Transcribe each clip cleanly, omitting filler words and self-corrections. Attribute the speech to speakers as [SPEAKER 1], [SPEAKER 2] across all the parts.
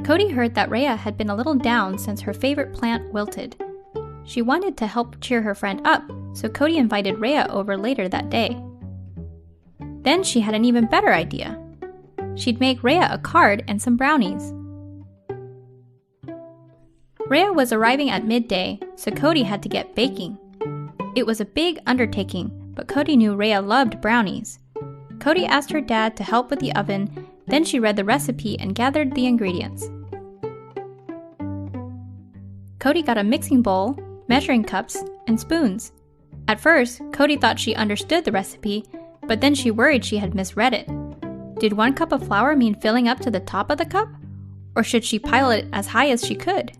[SPEAKER 1] Cody heard that Rhea had been a little down since her favorite plant wilted. She wanted to help cheer her friend up, so Cody invited Rhea over later that day. Then she had an even better idea. She'd make Rhea a card and some brownies. Rhea was arriving at midday, so Cody had to get baking. It was a big undertaking, but Cody knew Rhea loved brownies. Cody asked her dad to help with the oven, then she read the recipe and gathered the ingredients. Cody got a mixing bowl, measuring cups, and spoons. At first, Cody thought she understood the recipe, but then she worried she had misread it. Did 1 cup of flour mean filling up to the top of the cup? Or should she pile it as high as she could?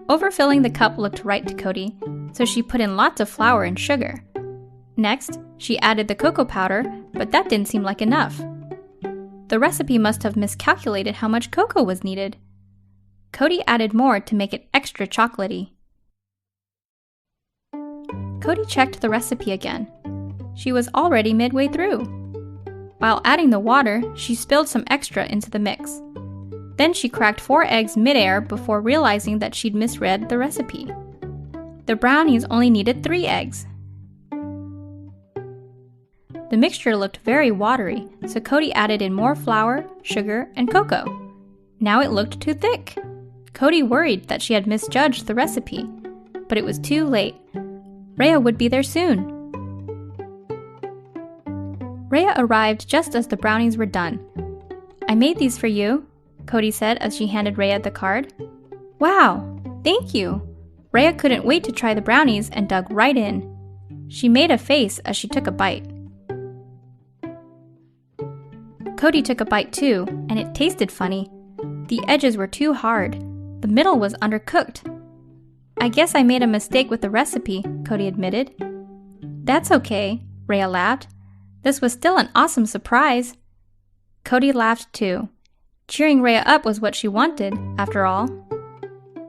[SPEAKER 1] Overfilling the cup looked right to Cody, so she put in lots of flour and sugar. Next, she added the cocoa powder, but that didn't seem like enough. The recipe must have miscalculated how much cocoa was needed. Cody added more to make it extra chocolatey. Cody checked the recipe again. She was already midway through. While adding the water, she spilled some extra into the mix. Then she cracked 4 eggs midair before realizing that she'd misread the recipe. The brownies only needed 3 eggs. The mixture looked very watery, so Cody added in more flour, sugar, and cocoa. Now it looked too thick. Cody worried that she had misjudged the recipe, but it was too late. Rhea would be there soon. Rhea arrived just as the brownies were done. "I made these for you," Cody said as she handed Rhea the card. "Wow, thank you." Rhea couldn't wait to try the brownies and dug right in. She made a face as she took a bite. Cody took a bite too, and it tasted funny. The edges were too hard. The middle was undercooked. "I guess I made a mistake with the recipe," Cody admitted. "That's okay," Rhea laughed. "This was still an awesome surprise." Cody laughed too. Cheering Rhea up was what she wanted, after all.